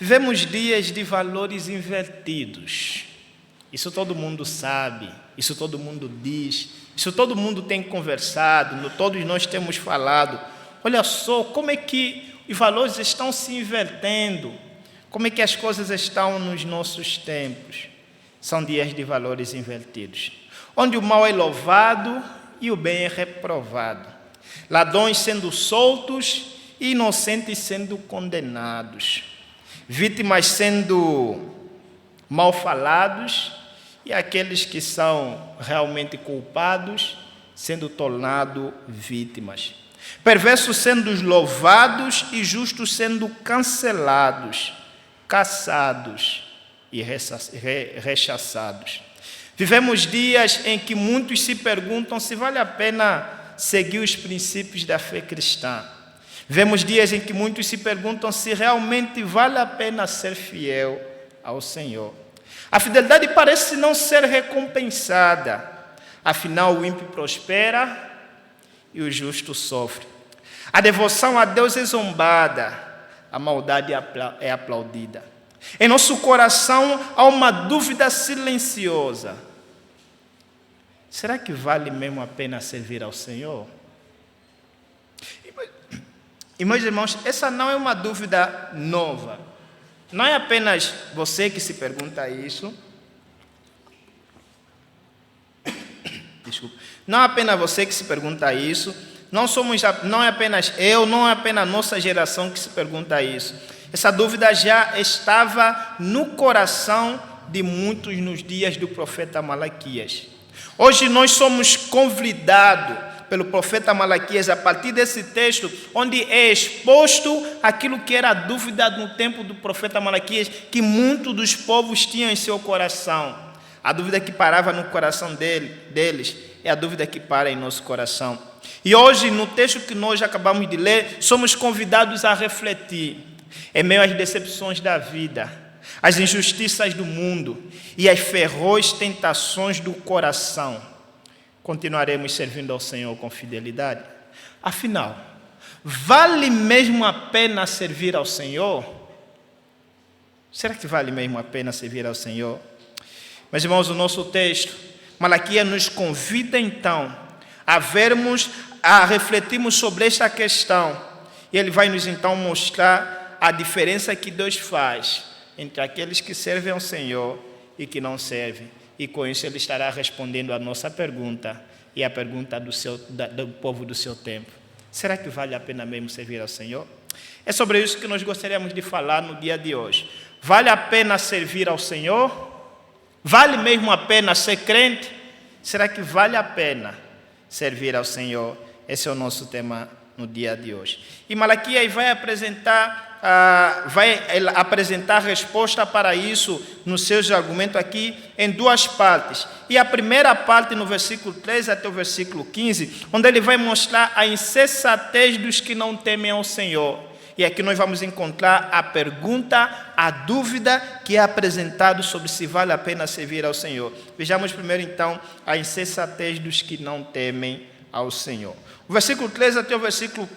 Vivemos dias de valores invertidos. Isso todo mundo sabe, isso todo mundo diz, isso todo mundo tem conversado, todos nós temos falado. Olha só como é que os valores estão se invertendo, como é que as coisas estão nos nossos tempos. São dias de valores invertidos, onde o mal é louvado e o bem é reprovado. Ladrões sendo soltos e inocentes sendo condenados. Vítimas sendo mal falados e aqueles que são realmente culpados sendo tornados vítimas. Perversos sendo louvados e justos sendo cancelados, caçados e rechaçados. Vivemos dias em que muitos se perguntam se vale a pena seguir os princípios da fé cristã. Vivemos dias em que muitos se perguntam se realmente vale a pena ser fiel ao Senhor. A fidelidade parece não ser recompensada. Afinal, o ímpio prospera e o justo sofre. A devoção a Deus é zombada, a maldade é aplaudida. Em nosso coração há uma dúvida silenciosa. Será que vale mesmo a pena servir ao Senhor? E, meus irmãos, essa não é uma dúvida nova. Não é apenas você que se pergunta isso. Desculpa. Não é apenas você que se pergunta isso. Não é apenas eu, não é apenas a nossa geração que se pergunta isso. Essa dúvida já estava no coração de muitos nos dias do profeta Malaquias. Hoje nós somos convidados pelo profeta Malaquias, a partir desse texto, onde é exposto aquilo que era a dúvida no tempo do profeta Malaquias, que muitos dos povos tinham em seu coração. A dúvida que parava no coração deles é a dúvida que para em nosso coração. E hoje, no texto que nós acabamos de ler, somos convidados a refletir, em meio às decepções da vida, às injustiças do mundo e às ferozes tentações do coração. Continuaremos servindo ao Senhor com fidelidade? Afinal, vale mesmo a pena servir ao Senhor? Será que vale mesmo a pena servir ao Senhor? Meus irmãos, o nosso texto, Malaquias nos convida então a refletirmos sobre esta questão. E ele vai nos então mostrar a diferença que Deus faz entre aqueles que servem ao Senhor e que não servem. E com isso ele estará respondendo a nossa pergunta e a pergunta do povo do seu tempo. Será que vale a pena mesmo servir ao Senhor? É sobre isso que nós gostaríamos de falar no dia de hoje. Vale a pena servir ao Senhor? Vale mesmo a pena ser crente? Será que vale a pena servir ao Senhor? Esse é o nosso tema no dia de hoje. E Malaquias vai apresentar a resposta para isso nos seus argumentos aqui em duas partes. E a primeira parte, no versículo 3 até o versículo 15, onde ele vai mostrar a insensatez dos que não temem ao Senhor. E aqui nós vamos encontrar a pergunta, a dúvida que é apresentado sobre se vale a pena servir ao Senhor. Vejamos primeiro então a insensatez dos que não temem ao Senhor. O versículo 3 até o versículo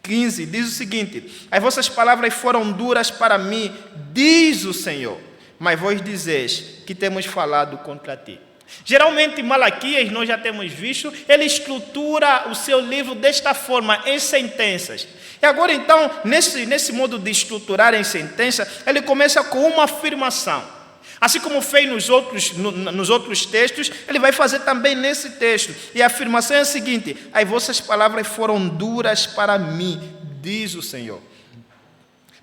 15 diz o seguinte: as vossas palavras foram duras para mim, diz o Senhor, mas vós dizeis que temos falado contra ti. Geralmente Malaquias, nós já temos visto, ele estrutura o seu livro desta forma, em sentenças. E agora então, nesse modo de estruturar em sentença, ele começa com uma afirmação. Assim como fez nos outros textos, ele vai fazer também nesse texto. E a afirmação é a seguinte: as vossas palavras foram duras para mim, diz o Senhor.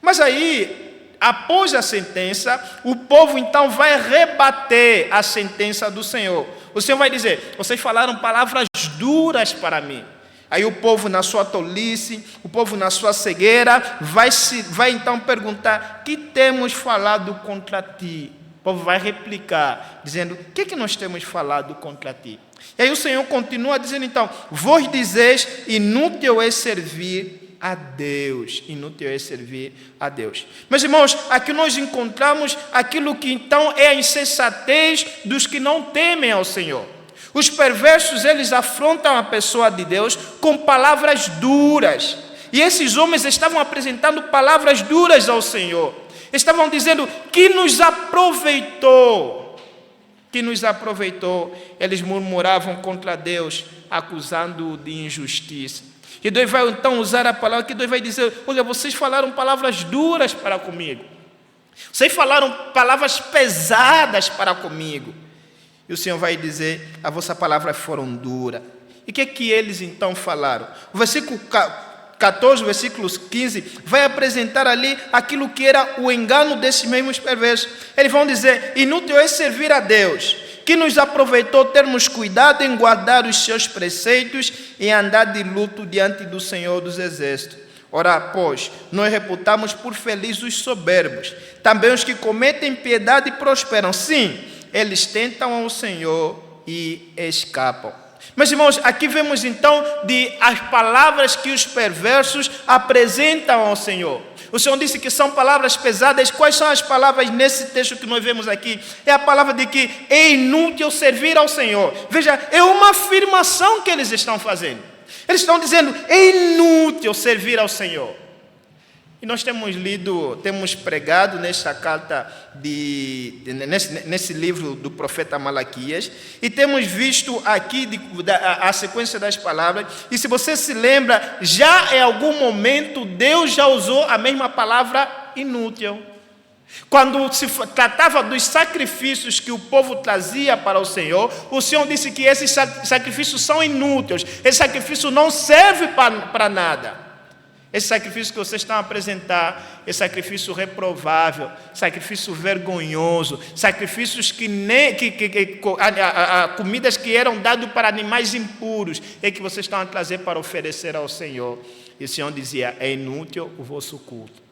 Mas aí, após a sentença, o povo então vai rebater a sentença do Senhor. O Senhor vai dizer: vocês falaram palavras duras para mim. Aí o povo, na sua tolice, o povo na sua cegueira, vai então perguntar: que temos falado contra ti? O povo vai replicar, dizendo: o que nós temos falado contra ti? E aí o Senhor continua dizendo então: vós dizeis, inútil é servir a Deus. Inútil é servir a Deus. Meus irmãos, aqui nós encontramos aquilo que então é a insensatez dos que não temem ao Senhor. Os perversos, eles afrontam a pessoa de Deus com palavras duras. E esses homens estavam apresentando palavras duras ao Senhor. Estavam dizendo que nos aproveitou. Que nos aproveitou. Eles murmuravam contra Deus, acusando-o de injustiça. E Deus vai então usar a palavra que Deus vai dizer: olha, vocês falaram palavras duras para comigo. Vocês falaram palavras pesadas para comigo. E o Senhor vai dizer: a vossa palavra foram duras. E o que eles então falaram? O versículo 14, versículos 15, vai apresentar ali aquilo que era o engano desses mesmos perversos. Eles vão dizer: inútil é servir a Deus, que nos aproveitou termos cuidado em guardar os seus preceitos e andar de luto diante do Senhor dos Exércitos. Ora, pois, nós reputamos por felizes os soberbos, também os que cometem piedade prosperam. Sim, eles tentam ao Senhor e escapam. Meus irmãos, aqui vemos então as palavras que os perversos apresentam ao Senhor. O Senhor disse que são palavras pesadas. Quais são as palavras nesse texto que nós vemos aqui? É a palavra de que é inútil servir ao Senhor. Veja, é uma afirmação que eles estão fazendo. Eles estão dizendo: é inútil servir ao Senhor. E nós temos lido, temos pregado nesta carta, nesse livro do profeta Malaquias, e temos visto aqui a sequência das palavras. E se você se lembra, já em algum momento Deus já usou a mesma palavra inútil. Quando se tratava dos sacrifícios que o povo trazia para o Senhor disse que esses sacrifícios são inúteis, esse sacrifício não serve para nada. Esse sacrifício que vocês estão a apresentar é sacrifício reprovável, sacrifício vergonhoso, sacrifícios comidas que eram dadas para animais impuros, é que vocês estão a trazer para oferecer ao Senhor. E o Senhor dizia: é inútil o vosso culto.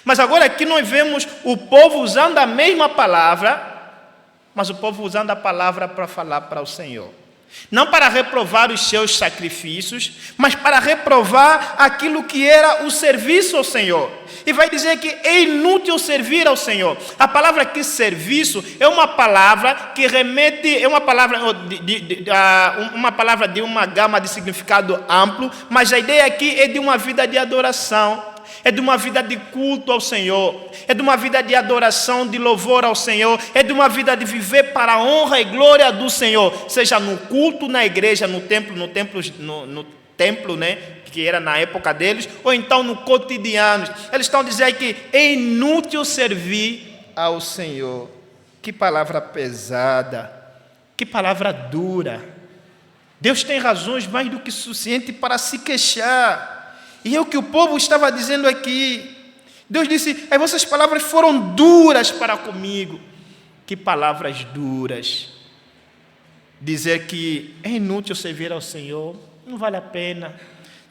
Mas agora aqui nós vemos o povo usando a mesma palavra, mas o povo usando a palavra para falar para o Senhor. Não para reprovar os seus sacrifícios, mas para reprovar aquilo que era o serviço ao Senhor. E vai dizer que é inútil servir ao Senhor. A palavra aqui, serviço, é uma palavra que remete, é uma palavra de uma gama de significado amplo, mas a ideia aqui é de uma vida de adoração. É de uma vida de culto ao Senhor, é de uma vida de adoração, de louvor ao Senhor, é de uma vida de viver para a honra e glória do Senhor, seja no culto na igreja, no templo, né, que era na época deles, ou então no cotidiano. Eles estão dizendo que é inútil servir ao Senhor. Que palavra pesada, que palavra dura. Deus tem razões mais do que suficiente para se queixar. E é o que o povo estava dizendo aqui. Deus disse: as vossas palavras foram duras para comigo. Que palavras duras. Dizer que é inútil servir ao Senhor, não vale a pena,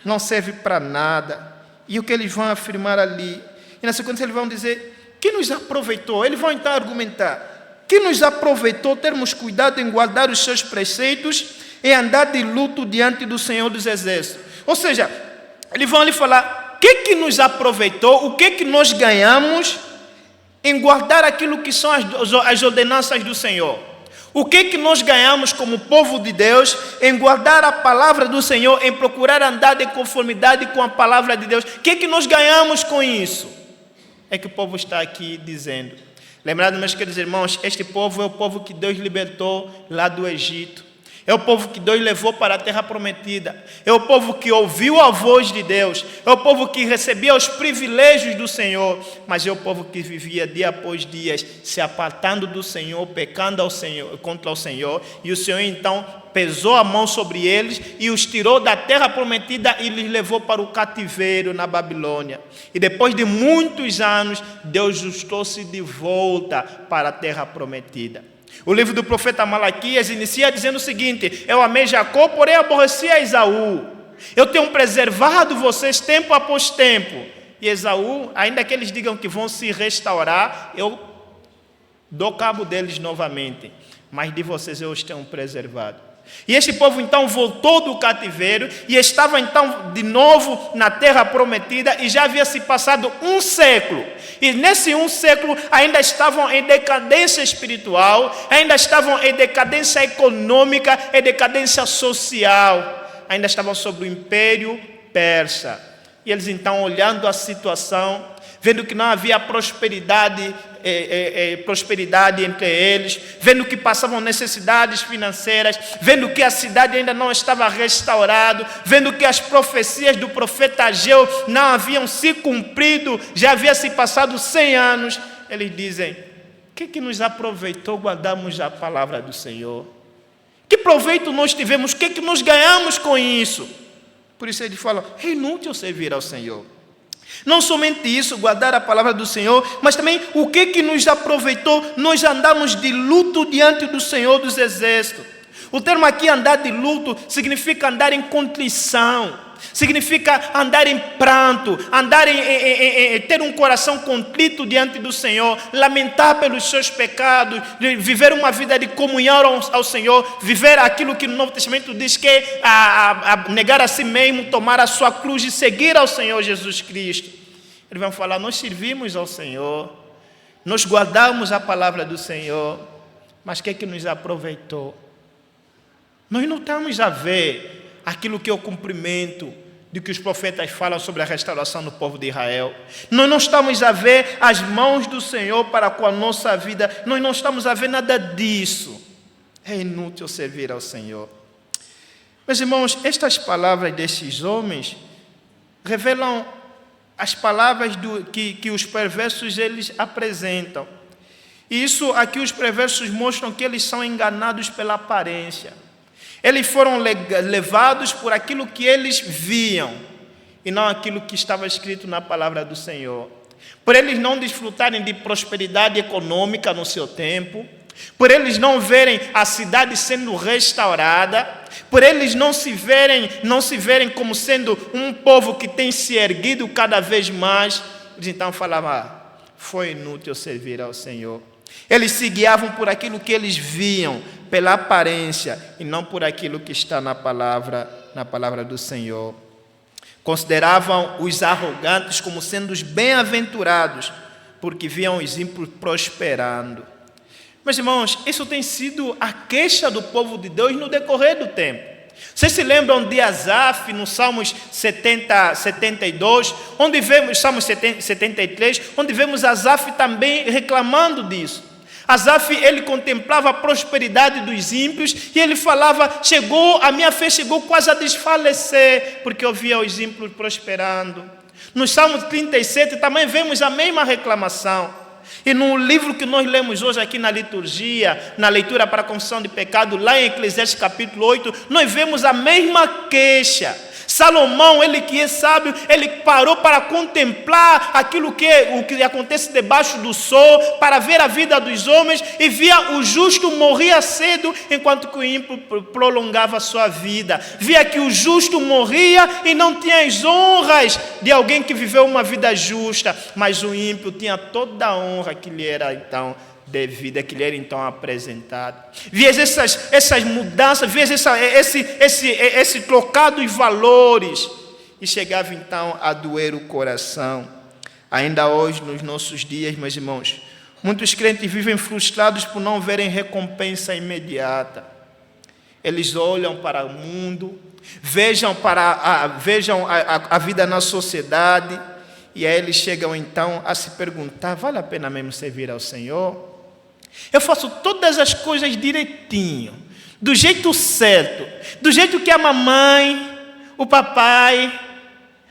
não serve para nada. E o que eles vão afirmar ali? E na sequência eles vão dizer: que nos aproveitou? Eles vão então argumentar: que nos aproveitou termos cuidado em guardar os seus preceitos e andar de luto diante do Senhor dos Exércitos. Ou seja, eles vão lhe falar: o que nos aproveitou, o que nós ganhamos em guardar aquilo que são as ordenanças do Senhor? O que nós ganhamos como povo de Deus em guardar a palavra do Senhor, em procurar andar de conformidade com a palavra de Deus? O que nós ganhamos com isso? É que o povo está aqui dizendo. Lembrando, meus queridos irmãos, este povo é o povo que Deus libertou lá do Egito. É o povo que Deus levou para a terra prometida. É o povo que ouviu a voz de Deus. É o povo que recebia os privilégios do Senhor. Mas é o povo que vivia dia após dia se apartando do Senhor, pecando contra o Senhor. E o Senhor então pesou a mão sobre eles e os tirou da terra prometida e lhes levou para o cativeiro na Babilônia. E depois de muitos anos, Deus os trouxe de volta para a terra prometida. O livro do profeta Malaquias inicia dizendo o seguinte: eu amei Jacó, porém aborreci a Esaú. Eu tenho preservado vocês tempo após tempo. E Esaú, ainda que eles digam que vão se restaurar, eu dou cabo deles novamente. Mas de vocês eu os tenho preservado. E este povo então voltou do cativeiro e estava então de novo na terra prometida e já havia se passado um século. E nesse um século ainda estavam em decadência espiritual, ainda estavam em decadência econômica, em decadência social, ainda estavam sob o império persa. E eles então, olhando a situação, vendo que não havia prosperidade entre eles, vendo que passavam necessidades financeiras, vendo que a cidade ainda não estava restaurada, vendo que as profecias do profeta Ageu não haviam se cumprido, já havia se passado 100 anos, eles dizem: o que nos aproveitou guardarmos a palavra do Senhor? Que proveito nós tivemos? O que nós ganhamos com isso? Por isso eles falam: é inútil servir ao Senhor. Não somente isso, guardar a palavra do Senhor, mas também o que nos aproveitou? Nós andamos de luto diante do Senhor dos Exércitos. O termo aqui, andar de luto, significa andar em contrição, significa andar em pranto, ter um coração contrito diante do Senhor, lamentar pelos seus pecados, viver uma vida de comunhão ao Senhor, viver aquilo que no Novo Testamento diz que é negar a si mesmo, tomar a sua cruz e seguir ao Senhor Jesus Cristo. Eles vão falar: nós servimos ao Senhor, nós guardamos a palavra do Senhor, mas o que nos aproveitou? Nós não estamos a ver aquilo que é o cumprimento de que os profetas falam sobre a restauração do povo de Israel. Nós não estamos a ver as mãos do Senhor para com a nossa vida. Nós não estamos a ver nada disso. É inútil servir ao Senhor. Meus irmãos, estas palavras desses homens revelam as palavras que os perversos eles apresentam. E isso aqui os perversos mostram que eles são enganados pela aparência. Eles foram levados por aquilo que eles viam e não aquilo que estava escrito na palavra do Senhor. Por eles não desfrutarem de prosperidade econômica no seu tempo, por eles não verem a cidade sendo restaurada, por eles não se verem como sendo um povo que tem se erguido cada vez mais, eles então falavam: foi inútil servir ao Senhor. Eles se guiavam por aquilo que eles viam, pela aparência, e não por aquilo que está na palavra do Senhor. Consideravam os arrogantes como sendo os bem-aventurados, porque viam os ímpios prosperando. Meus irmãos, isso tem sido a queixa do povo de Deus no decorrer do tempo. Vocês se lembram de Asaf no Salmos 72, onde vemos, Salmos 73, onde vemos Asaf também reclamando disso. Asaf, ele contemplava a prosperidade dos ímpios e ele falava: a minha fé chegou quase a desfalecer, porque eu via os ímpios prosperando. No Salmo 37 também vemos a mesma reclamação. E no livro que nós lemos hoje aqui na liturgia, na leitura para a confissão de pecado, lá em Eclesiastes capítulo 8, nós vemos a mesma queixa. Salomão, ele que é sábio, ele parou para contemplar o que acontece debaixo do sol, para ver a vida dos homens, e via o justo morria cedo, enquanto que o ímpio prolongava a sua vida. Via que o justo morria e não tinha as honras de alguém que viveu uma vida justa, mas o ímpio tinha toda a honra que lhe era então devida, que lhe era então apresentado. Vias essas mudanças, vias esse trocado de valores, e chegava então a doer o coração. Ainda hoje, nos nossos dias, meus irmãos, muitos crentes vivem frustrados por não verem recompensa imediata. Eles olham para o mundo, vejam a vida na sociedade, e aí eles chegam então a se perguntar: vale a pena mesmo servir ao Senhor? Eu faço todas as coisas direitinho, do jeito certo, do jeito que a mamãe, o papai,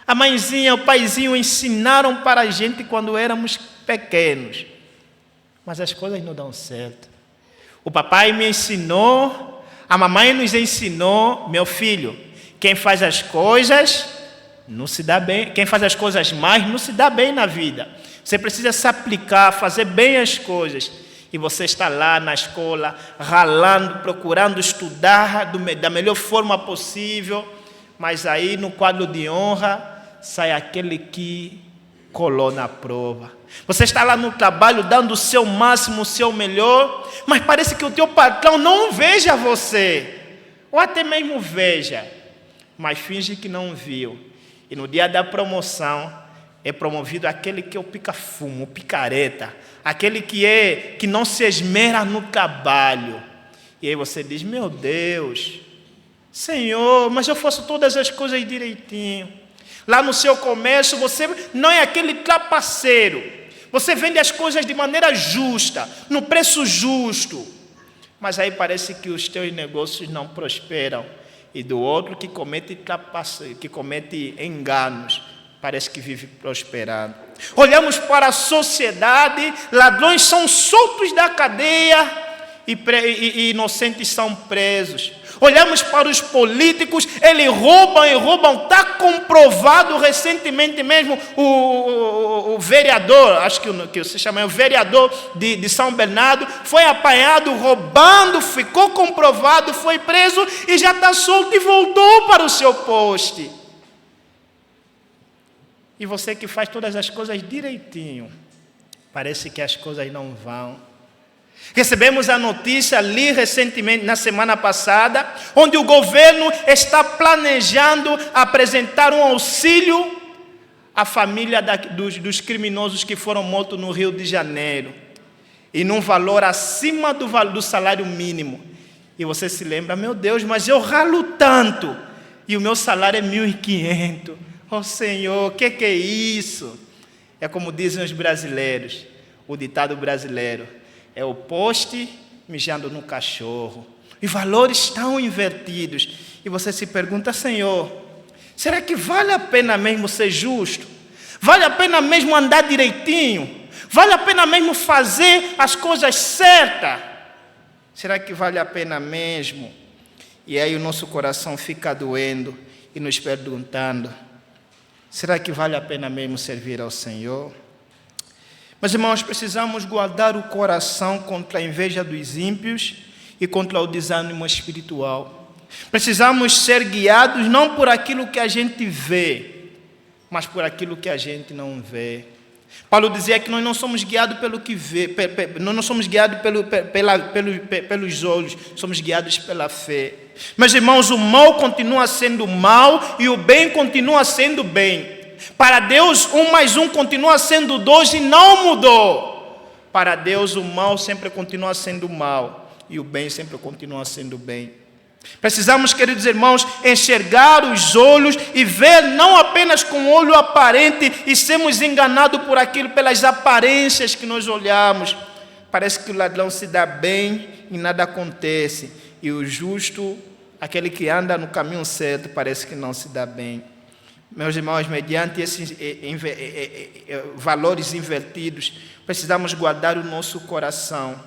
a mãezinha, o paizinho ensinaram para a gente quando éramos pequenos. Mas as coisas não dão certo. O papai me ensinou, a mamãe nos ensinou: meu filho, quem faz as coisas não se dá bem, quem faz as coisas mais não se dá bem na vida. Você precisa se aplicar, fazer bem as coisas. E você está lá na escola, ralando, procurando estudar da melhor forma possível, mas aí no quadro de honra sai aquele que colou na prova. Você está lá no trabalho dando o seu máximo, o seu melhor, mas parece que o teu patrão não veja você, ou até mesmo veja, mas finge que não viu. E no dia da promoção é promovido aquele que é o pica-fumo, o picareta, aquele que não se esmera no trabalho. E aí você diz: meu Deus, Senhor, mas eu faço todas as coisas direitinho. Lá no seu comércio, você não é aquele trapaceiro. Você vende as coisas de maneira justa, no preço justo. Mas aí parece que os teus negócios não prosperam. E do outro que comete enganos, parece que vive prosperando. Olhamos para a sociedade, ladrões são soltos da cadeia e inocentes são presos. Olhamos para os políticos, eles roubam e roubam. Está comprovado recentemente mesmo o vereador, acho que se chama o vereador de São Bernardo, foi apanhado roubando, ficou comprovado, foi preso e já está solto e voltou para o seu poste. E você que faz todas as coisas direitinho, parece que as coisas não vão. Recebemos a notícia ali recentemente, na semana passada, onde o governo está planejando apresentar um auxílio à família dos criminosos que foram mortos no Rio de Janeiro, e num valor acima do salário mínimo. E você se lembra, meu Deus, mas eu ralo tanto, e o meu salário é 1.500. Oh Senhor, o que é isso? É como dizem os brasileiros, o ditado brasileiro: é o poste mijando no cachorro. E valores estão invertidos. E você se pergunta, Senhor, será que vale a pena mesmo ser justo? Vale a pena mesmo andar direitinho? Vale a pena mesmo fazer as coisas certas? Será que vale a pena mesmo? E aí o nosso coração fica doendo e nos perguntando, será que vale a pena mesmo servir ao Senhor? Mas, irmãos, precisamos guardar o coração contra a inveja dos ímpios e contra o desânimo espiritual. Precisamos ser guiados não por aquilo que a gente vê, mas por aquilo que a gente não vê. Paulo dizia que nós não somos guiados pelo que vê, nós não somos guiados pelos olhos, somos guiados pela fé. Meus irmãos, o mal continua sendo mal e o bem continua sendo bem. Para Deus, 1 mais 1 continua sendo 2 e não mudou. Para Deus, o mal sempre continua sendo mal e o bem sempre continua sendo bem. Precisamos, queridos irmãos, enxergar os olhos e ver não apenas com o olho aparente e sermos enganados por aquilo, pelas aparências que nós olhamos. Parece que o ladrão se dá bem e nada acontece. E o justo, aquele que anda no caminho certo, parece que não se dá bem. Meus irmãos, mediante esses valores invertidos, precisamos guardar o nosso coração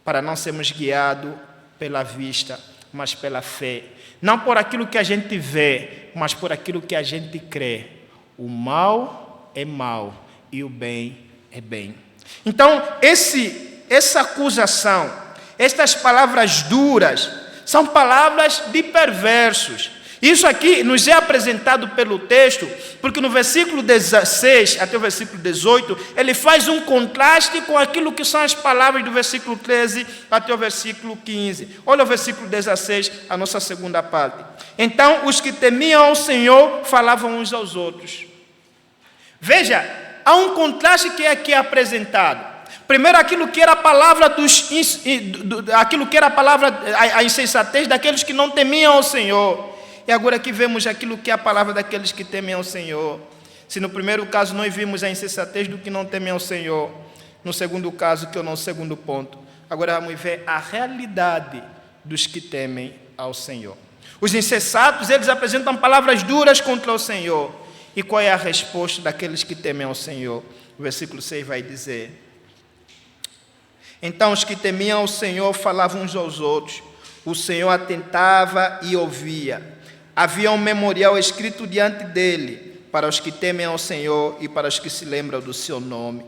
para não sermos guiados pela vista, mas pela fé. Não por aquilo que a gente vê, mas por aquilo que a gente crê. O mal é mal e o bem é bem. Então, essa acusação, estas palavras duras, são palavras de perversos. Isso aqui nos é apresentado pelo texto, porque no versículo 16 até o versículo 18, ele faz um contraste com aquilo que são as palavras do versículo 13 até o versículo 15. Olha o versículo 16, a nossa segunda parte. Então, os que temiam ao Senhor falavam uns aos outros. Veja, há um contraste que é aqui apresentado. Primeiro, aquilo que era a palavra a insensatez daqueles que não temiam ao Senhor. E agora aqui vemos aquilo que é a palavra daqueles que temem ao Senhor. Se no primeiro caso nós vimos a insensatez do que não temem ao Senhor, no segundo caso, que é o nosso segundo ponto, agora vamos ver a realidade dos que temem ao Senhor. Os insensatos, eles apresentam palavras duras contra o Senhor. E qual é a resposta daqueles que temem ao Senhor? O versículo 6 vai dizer: então os que temiam ao Senhor falavam uns aos outros, o Senhor atentava e ouvia. Havia um memorial escrito diante dele, para os que temem ao Senhor e para os que se lembram do seu nome.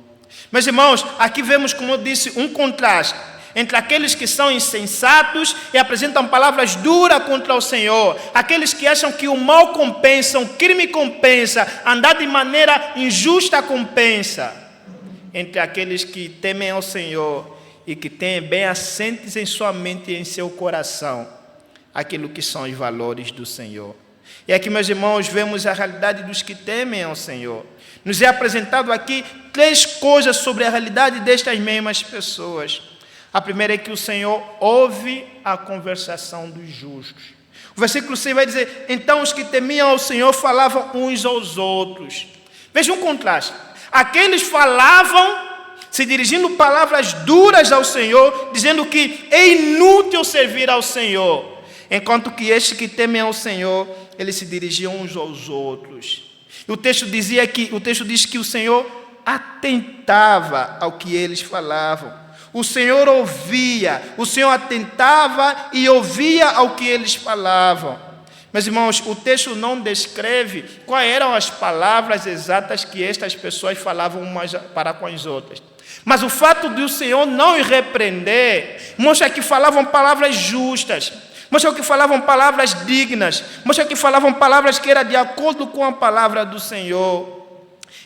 Meus irmãos, aqui vemos, como eu disse, um contraste entre aqueles que são insensatos e apresentam palavras duras contra o Senhor, aqueles que acham que o mal compensa, o crime compensa, andar de maneira injusta compensa, entre aqueles que temem ao Senhor e que têm bem assentes em sua mente e em seu coração aquilo que são os valores do Senhor. E aqui, meus irmãos, vemos a realidade dos que temem ao Senhor. Nos é apresentado aqui 3 coisas sobre a realidade destas mesmas pessoas. A primeira é que o Senhor ouve a conversação dos justos. O versículo 6 vai dizer: então os que temiam ao Senhor falavam uns aos outros. Veja um contraste. Aqueles falavam, se dirigindo palavras duras ao Senhor, dizendo que é inútil servir ao Senhor. Enquanto que estes que temem ao Senhor, eles se dirigiam uns aos outros. E o texto diz que o Senhor atentava ao que eles falavam. O Senhor ouvia, o Senhor atentava e ouvia ao que eles falavam. Meus irmãos, o texto não descreve quais eram as palavras exatas que estas pessoas falavam umas para com as outras. Mas o fato de o Senhor não os repreender mostra que falavam palavras justas, mostra que falavam palavras dignas, mostra que falavam palavras que eram de acordo com a palavra do Senhor.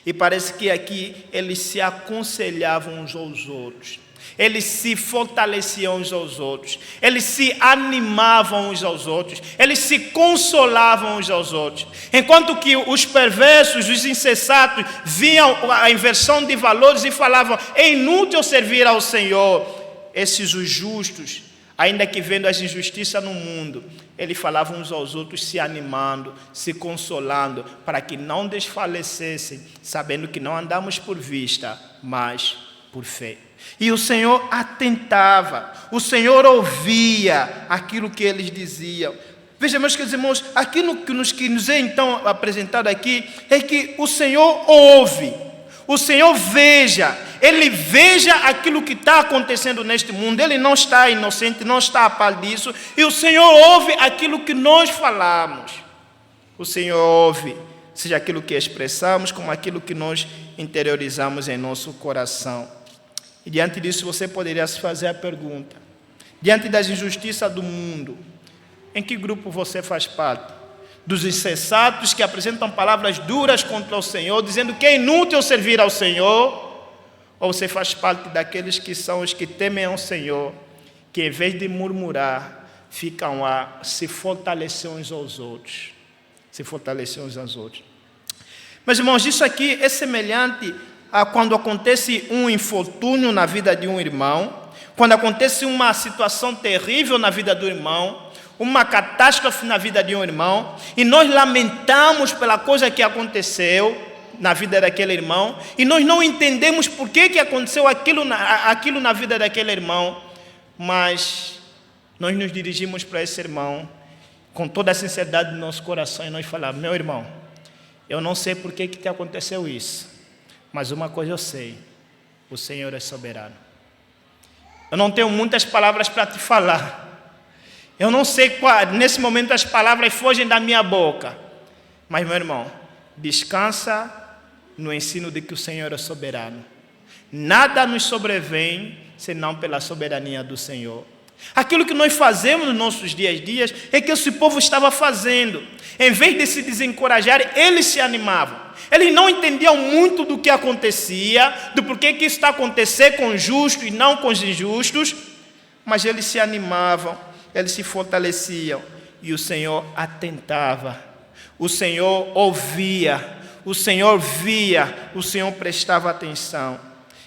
E parece que aqui eles se aconselhavam uns aos outros. Eles se fortaleciam uns aos outros, eles se animavam uns aos outros, eles se consolavam uns aos outros. Enquanto que os perversos, os insensatos, viam a inversão de valores e falavam: é inútil servir ao Senhor. Esses, os justos, ainda que vendo as injustiças no mundo, eles falavam uns aos outros, se animando, se consolando, para que não desfalecessem, sabendo que não andamos por vista, mas por fé. E o Senhor atentava, o Senhor ouvia aquilo que eles diziam. Veja, meus queridos irmãos, aquilo que nos é então apresentado aqui é que o Senhor ouve, o Senhor veja, Ele veja aquilo que está acontecendo neste mundo. Ele não está inocente, não está a par disso, e o Senhor ouve aquilo que nós falamos. O Senhor ouve, seja aquilo que expressamos, como aquilo que nós interiorizamos em nosso coração. E diante disso você poderia se fazer a pergunta: diante das injustiças do mundo, em que grupo você faz parte? Dos insensatos que apresentam palavras duras contra o Senhor, dizendo que é inútil servir ao Senhor? Ou você faz parte daqueles que são os que temem ao Senhor, que em vez de murmurar, ficam a se fortalecer uns aos outros? Se fortalecer uns aos outros. Meus irmãos, isso aqui é semelhante a quando acontece um infortúnio na vida de um irmão, quando acontece uma situação terrível na vida do irmão, uma catástrofe na vida de um irmão, e nós lamentamos pela coisa que aconteceu na vida daquele irmão, e nós não entendemos por que aconteceu aquilo na vida daquele irmão, mas nós nos dirigimos para esse irmão com toda a sinceridade do nosso coração e nós falamos: meu irmão, eu não sei por que te aconteceu isso, mas uma coisa eu sei: o Senhor é soberano. Eu não tenho muitas palavras para te falar. Eu não sei nesse momento as palavras fogem da minha boca. Mas, meu irmão, descansa no ensino de que o Senhor é soberano. Nada nos sobrevém senão pela soberania do Senhor. Aquilo que nós fazemos nos nossos dias a dias é que esse povo estava fazendo. Em vez de se desencorajar, eles se animavam. Eles não entendiam muito do que acontecia, do porquê que isso está acontecendo com os justos e não com os injustos, mas eles se animavam, eles se fortaleciam, e o Senhor atentava, o Senhor ouvia, o Senhor via, o Senhor prestava atenção.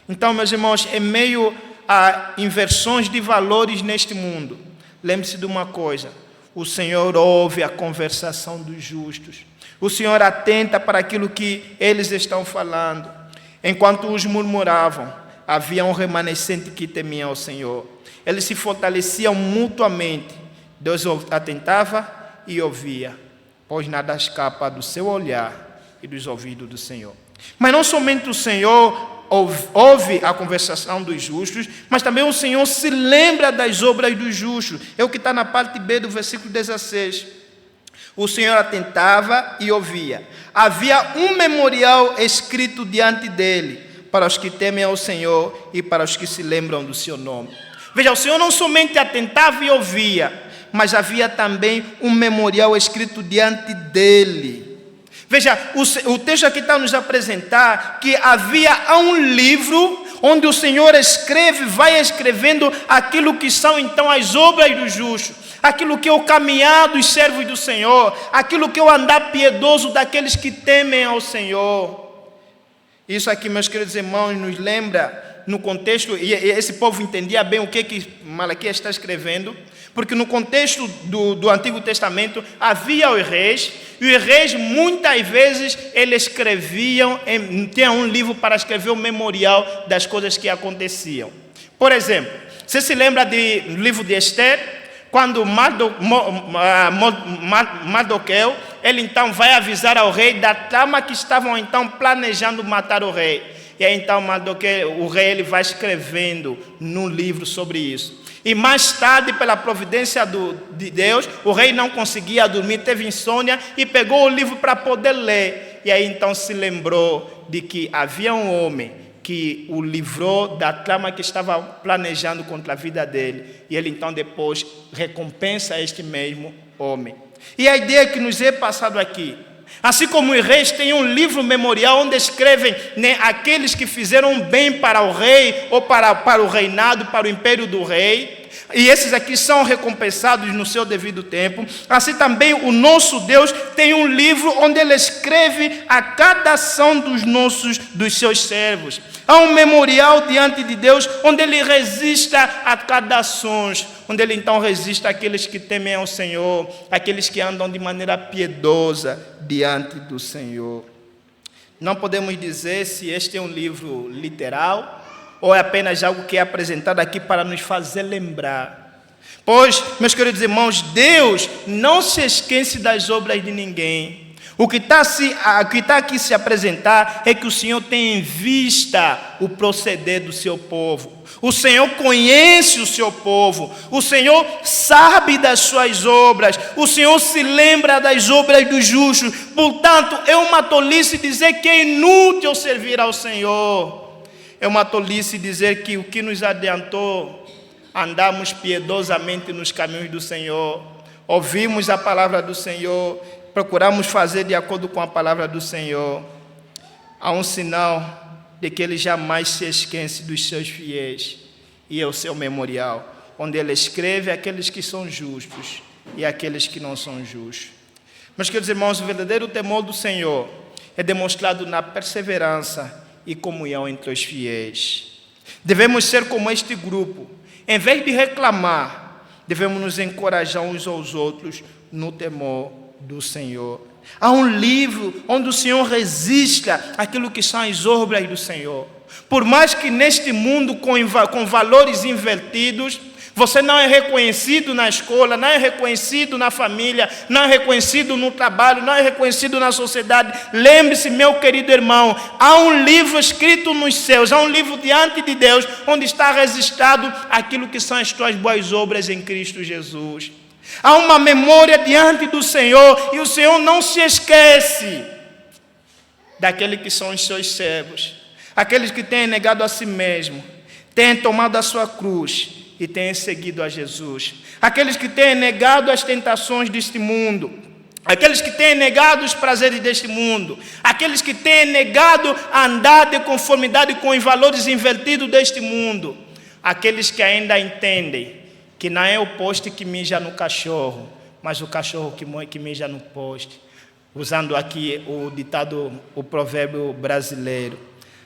Então, meus irmãos, em meio a inversões de valores neste mundo, lembre-se de uma coisa: o Senhor ouve a conversação dos justos. O Senhor atenta para aquilo que eles estão falando. Enquanto os murmuravam, havia um remanescente que temia ao Senhor. Eles se fortaleciam mutuamente. Deus atentava e ouvia, pois nada escapa do seu olhar e dos ouvidos do Senhor. Mas não somente o Senhor ouve a conversação dos justos, mas também o Senhor se lembra das obras dos justos. É o que está na parte B do versículo 16. O Senhor atentava e ouvia. Havia um memorial escrito diante dele, para os que temem ao Senhor e para os que se lembram do seu nome. Veja, o Senhor não somente atentava e ouvia, mas havia também um memorial escrito diante dele. Veja, o texto aqui está nos apresentar que havia um livro onde o Senhor vai escrevendo aquilo que são então as obras dos justos, aquilo que é o caminhar dos servos do Senhor, aquilo que é o andar piedoso daqueles que temem ao Senhor. Isso aqui, meus queridos irmãos, nos lembra no contexto, e esse povo entendia bem o que Malaquias está escrevendo, porque no contexto do Antigo Testamento havia os reis, e os reis muitas vezes eles escreviam, tinham um livro para escrever o memorial das coisas que aconteciam. Por exemplo, você se lembra do livro de Esther? Quando Mardoqueu, ele então vai avisar ao rei da trama que estavam então planejando matar o rei. E aí então Mardoqueu, o rei, ele vai escrevendo num livro sobre isso. E mais tarde, pela providência de Deus, o rei não conseguia dormir, teve insônia e pegou o livro para poder ler. E aí então se lembrou de que havia um homem que o livrou da trama que estava planejando contra a vida dele. E ele então depois recompensa este mesmo homem. E a ideia que nos é passado aqui, assim como os reis têm um livro memorial onde escrevem, né, aqueles que fizeram bem para o rei ou para o reinado, para o império do rei, e esses aqui são recompensados no seu devido tempo. Assim também o nosso Deus tem um livro onde ele escreve a cada ação dos seus servos. Há um memorial diante de Deus onde ele resista a cada ação, onde ele então resiste àqueles que temem ao Senhor, aqueles que andam de maneira piedosa diante do Senhor. Não podemos dizer se este é um livro literal ou é apenas algo que é apresentado aqui para nos fazer lembrar. Pois, meus queridos irmãos, Deus não se esquece das obras de ninguém. O que está aqui se apresentar é que o Senhor tem em vista o proceder do seu povo. O Senhor conhece o seu povo. O Senhor sabe das suas obras. O Senhor se lembra das obras dos justos. Portanto, é uma tolice dizer que é inútil servir ao Senhor. É uma tolice dizer que o que nos adiantou andamos piedosamente nos caminhos do Senhor, ouvimos a palavra do Senhor, procuramos fazer de acordo com a palavra do Senhor. Há um sinal de que Ele jamais se esquece dos seus fiéis, e é o seu memorial, onde Ele escreve aqueles que são justos e aqueles que não são justos. Meus queridos irmãos, o verdadeiro temor do Senhor é demonstrado na perseverança e comunhão entre os fiéis. Devemos ser como este grupo. Em vez de reclamar, devemos nos encorajar uns aos outros no temor do Senhor. Há um livro onde o Senhor resista aquilo que são as obras do Senhor. Por mais que neste mundo com valores invertidos, você não é reconhecido na escola, não é reconhecido na família, não é reconhecido no trabalho, não é reconhecido na sociedade. Lembre-se, meu querido irmão, há um livro escrito nos céus, há um livro diante de Deus, onde está registrado aquilo que são as tuas boas obras em Cristo Jesus. Há uma memória diante do Senhor, e o Senhor não se esquece daqueles que são os seus servos, aqueles que têm negado a si mesmo, têm tomado a sua cruz e têm seguido a Jesus. Aqueles que têm negado as tentações deste mundo, aqueles que têm negado os prazeres deste mundo, aqueles que têm negado a andar de conformidade com os valores invertidos deste mundo, aqueles que ainda entendem que não é o poste que mija no cachorro, mas o cachorro que mija no poste. Usando aqui o ditado, o provérbio brasileiro.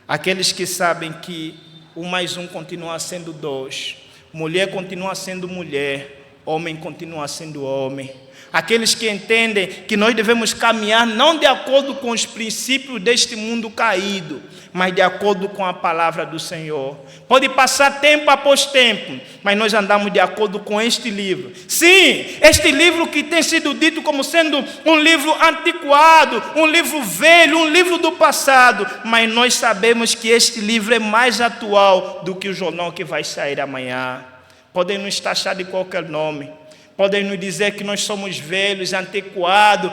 Aqueles que sabem que 1 mais 1 continua sendo 2. Mulher continua sendo mulher, homem continua sendo homem. Aqueles que entendem que nós devemos caminhar não de acordo com os princípios deste mundo caído, mas de acordo com a palavra do Senhor. Pode passar tempo após tempo, mas nós andamos de acordo com este livro. Sim, este livro que tem sido dito como sendo um livro antiquado, um livro velho, um livro do passado, mas nós sabemos que este livro é mais atual do que o jornal que vai sair amanhã. Podem nos taxar de qualquer nome. Podem nos dizer que nós somos velhos, antiquados,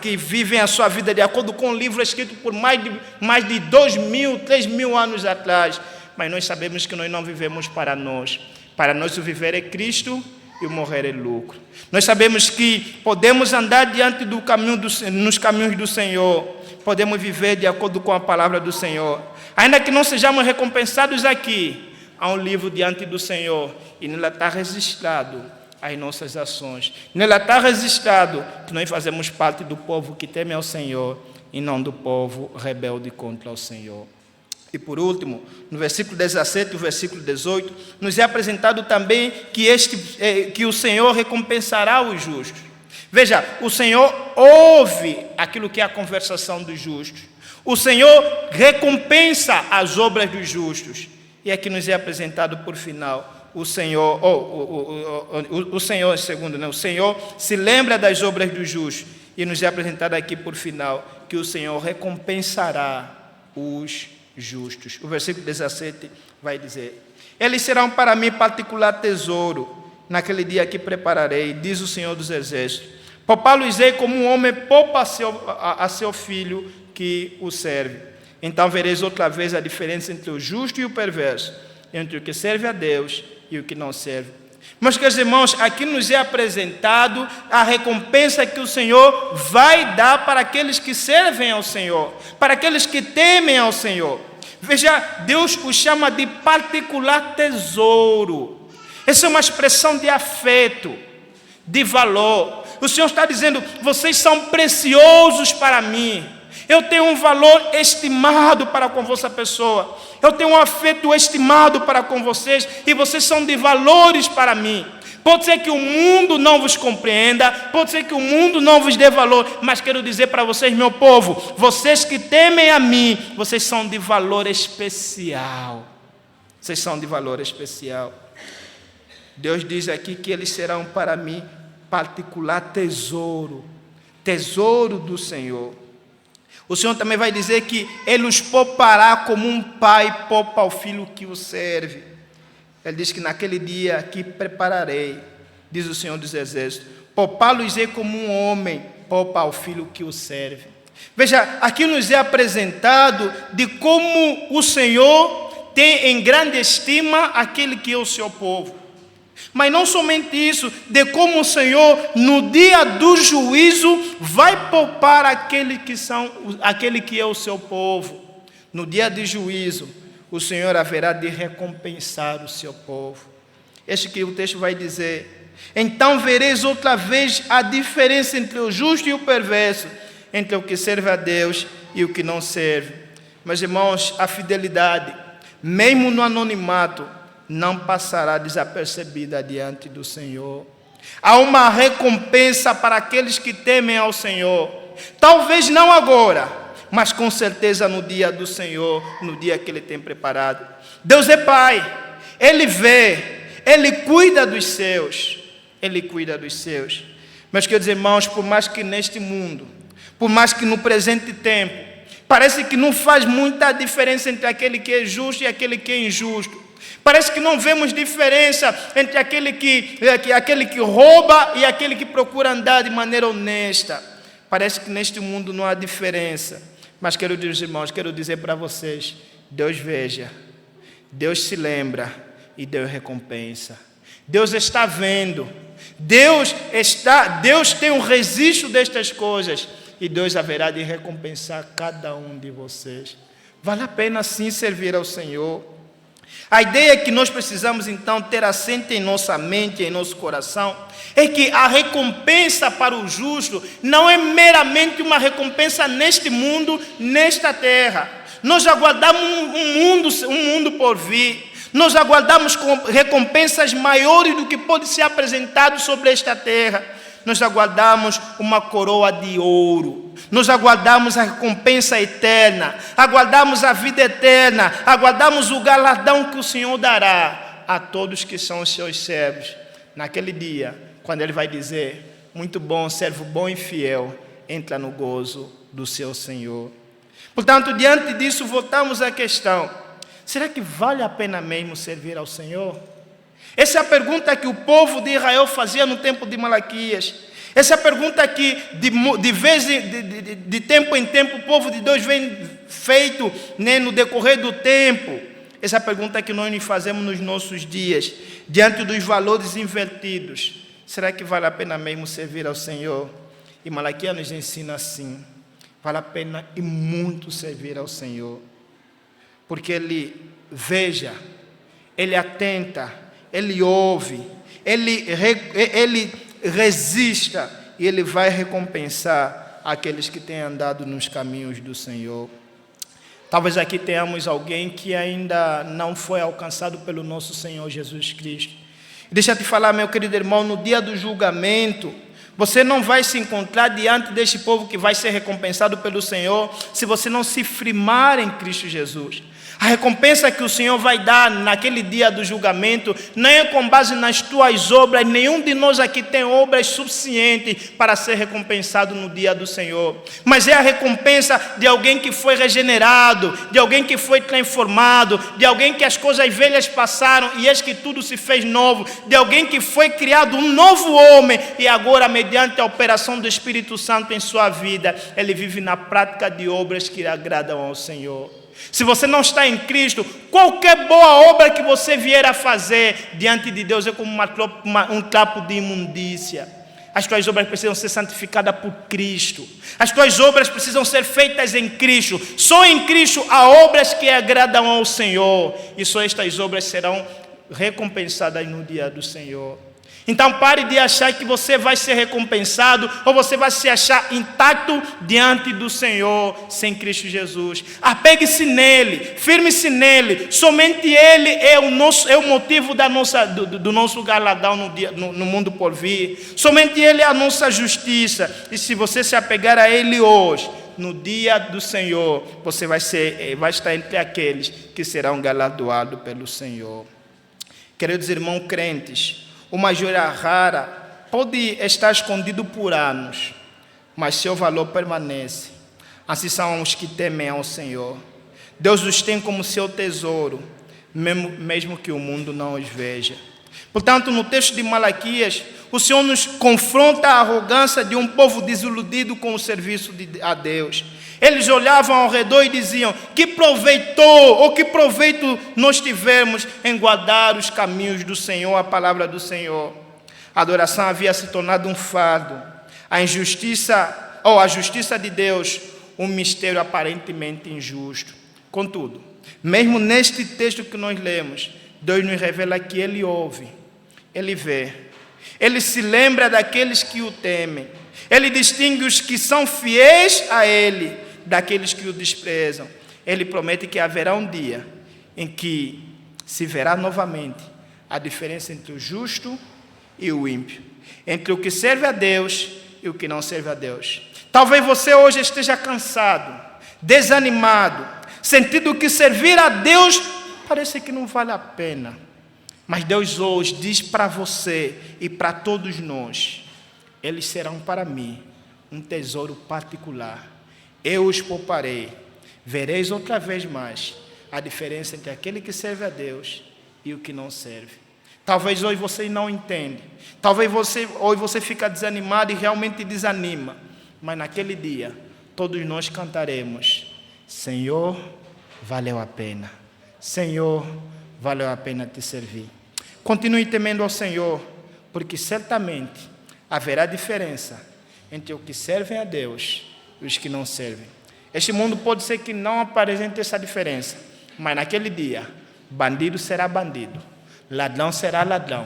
que vivem a sua vida de acordo com um livro escrito por mais de 2.000, 3.000 anos atrás. Mas nós sabemos que nós não vivemos para nós. Para nós o viver é Cristo e o morrer é lucro. Nós sabemos que podemos andar diante do caminho nos caminhos do Senhor. Podemos viver de acordo com a palavra do Senhor. Ainda que não sejamos recompensados aqui, há um livro diante do Senhor e nele está registrado as nossas ações. Nela está registrado que nós fazemos parte do povo que teme ao Senhor e não do povo rebelde contra o Senhor. E por último, no versículo 17 e o versículo 18, nos é apresentado também que o Senhor recompensará os justos. Veja, o Senhor ouve aquilo que é a conversação dos justos. O Senhor recompensa as obras dos justos. E aqui nos é apresentado por final, o Senhor, o Senhor, segundo, né? O Senhor se lembra das obras dos justos. E nos é apresentado aqui por final, que o Senhor recompensará os justos. O versículo 17 vai dizer: eles serão para mim particular tesouro, naquele dia que prepararei, diz o Senhor dos Exércitos. Poupá-los-ei como um homem poupa a seu filho que o serve. Então vereis outra vez a diferença entre o justo e o perverso, entre o que serve a Deus e o que não serve. Meus queridos irmãos, aqui nos é apresentado a recompensa que o Senhor vai dar para aqueles que servem ao Senhor, para aqueles que temem ao Senhor. Veja, Deus os chama de particular tesouro. Essa é uma expressão de afeto, de valor. O Senhor está dizendo: vocês são preciosos para mim. Eu tenho um valor estimado para com vossa pessoa. Eu tenho um afeto estimado para com vocês. E vocês são de valores para mim. Pode ser que o mundo não vos compreenda. Pode ser que o mundo não vos dê valor. Mas quero dizer para vocês, meu povo, vocês que temem a mim, vocês são de valor especial. Vocês são de valor especial. Deus diz aqui que eles serão para mim particular tesouro. Tesouro do Senhor. O Senhor também vai dizer que Ele os poupará como um pai poupa ao filho que o serve. Ele diz que naquele dia que prepararei, diz o Senhor dos Exércitos, poupá-los-ei como um homem poupa ao filho que o serve. Veja, aqui nos é apresentado de como o Senhor tem em grande estima aquele que é o seu povo. Mas não somente isso, de como o Senhor, no dia do juízo, vai poupar aquele que é o seu povo. No dia de juízo, o Senhor haverá de recompensar o seu povo. Este que o texto vai dizer: então vereis outra vez a diferença entre o justo e o perverso, entre o que serve a Deus e o que não serve. Meus irmãos, a fidelidade, mesmo no anonimato, não passará desapercebida diante do Senhor. Há uma recompensa para aqueles que temem ao Senhor. Talvez não agora, mas com certeza no dia do Senhor, no dia que Ele tem preparado. Deus é Pai, Ele vê, Ele cuida dos seus. Ele cuida dos seus. Meus queridos irmãos, por mais que neste mundo, por mais que no presente tempo, parece que não faz muita diferença entre aquele que é justo e aquele que é injusto. Parece que não vemos diferença entre aquele que rouba e aquele que procura andar de maneira honesta. Parece que neste mundo não há diferença. Mas quero dizer para vocês, Deus veja, Deus se lembra e Deus recompensa. Deus está vendo, Deus tem um registro destas coisas e Deus haverá de recompensar cada um de vocês. Vale a pena sim servir ao Senhor. A ideia que nós precisamos então ter assente em nossa mente, em nosso coração, é que a recompensa para o justo não é meramente uma recompensa neste mundo, nesta terra. Nós aguardamos um mundo por vir. Nós aguardamos recompensas maiores do que pode ser apresentado sobre esta terra. Nós aguardamos uma coroa de ouro. Nós aguardamos a recompensa eterna. Aguardamos a vida eterna. Aguardamos o galardão que o Senhor dará a todos que são os seus servos. Naquele dia, quando Ele vai dizer: muito bom, servo bom e fiel, entra no gozo do seu Senhor. Portanto, diante disso, voltamos à questão: será que vale a pena mesmo servir ao Senhor? Essa é a pergunta que o povo de Israel fazia no tempo de Malaquias. Essa é a pergunta que de tempo em tempo o povo de Deus vem feito, né, no decorrer do tempo. Essa é a pergunta que nós nos fazemos nos nossos dias, diante dos valores invertidos. Será que vale a pena mesmo servir ao Senhor? E Malaquias nos ensina assim: vale a pena e muito servir ao Senhor, porque Ele veja, Ele atenta, Ele ouve, Ele resista e Ele vai recompensar aqueles que têm andado nos caminhos do Senhor. Talvez aqui tenhamos alguém que ainda não foi alcançado pelo nosso Senhor Jesus Cristo. Deixa eu te falar, meu querido irmão, no dia do julgamento, você não vai se encontrar diante deste povo que vai ser recompensado pelo Senhor se você não se firmar em Cristo Jesus. A recompensa que o Senhor vai dar naquele dia do julgamento não é com base nas tuas obras. Nenhum de nós aqui tem obras suficientes para ser recompensado no dia do Senhor. Mas é a recompensa de alguém que foi regenerado, de alguém que foi transformado, de alguém que as coisas velhas passaram e eis que tudo se fez novo, de alguém que foi criado um novo homem e agora, mediante a operação do Espírito Santo em sua vida, ele vive na prática de obras que agradam ao Senhor. Se você não está em Cristo, qualquer boa obra que você vier a fazer diante de Deus é como um trapo de imundícia. As tuas obras precisam ser santificadas por Cristo. As tuas obras precisam ser feitas em Cristo. Só em Cristo há obras que agradam ao Senhor. E só estas obras serão recompensadas no dia do Senhor. Então pare de achar que você vai ser recompensado ou você vai se achar intacto diante do Senhor sem Cristo Jesus. Apegue-se nele, firme-se nele. Somente ele é o motivo do nosso galardão no mundo por vir. Somente ele é a nossa justiça. E se você se apegar a ele hoje, no dia do Senhor, você vai estar entre aqueles que serão galardoados pelo Senhor. Queridos irmãos crentes, uma joia rara pode estar escondido por anos, mas seu valor permanece. Assim são os que temem ao Senhor. Deus os tem como seu tesouro, mesmo que o mundo não os veja. Portanto, no texto de Malaquias, o Senhor nos confronta a arrogância de um povo desiludido com o serviço a Deus. Eles olhavam ao redor e diziam: que proveito nós tivemos em guardar os caminhos do Senhor, a palavra do Senhor. A adoração havia se tornado um fardo, a justiça de Deus, um mistério aparentemente injusto. Contudo, mesmo neste texto que nós lemos, Deus nos revela que Ele ouve, Ele vê, Ele se lembra daqueles que o temem, Ele distingue os que são fiéis a Ele daqueles que o desprezam. Ele promete que haverá um dia em que se verá novamente a diferença entre o justo e o ímpio, entre o que serve a Deus e o que não serve a Deus. Talvez você hoje esteja cansado, desanimado, sentindo que servir a Deus parece que não vale a pena. Mas Deus hoje diz para você e para todos nós: eles serão para mim um tesouro particular. Eu os pouparei. Vereis outra vez mais a diferença entre aquele que serve a Deus e o que não serve. Talvez hoje você não entende. Talvez hoje você fica desanimado e realmente desanima. Mas naquele dia, todos nós cantaremos: Senhor, valeu a pena. Senhor, valeu a pena te servir. Continue temendo ao Senhor, porque certamente haverá diferença entre o que servem a Deus e os que não servem. Este mundo pode ser que não apresente essa diferença, mas naquele dia, bandido será bandido, ladrão será ladrão,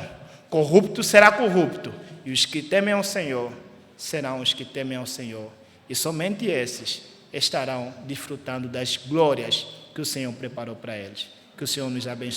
corrupto será corrupto, e os que temem ao Senhor serão os que temem ao Senhor. E somente esses estarão desfrutando das glórias que o Senhor preparou para eles. Que o Senhor nos abençoe.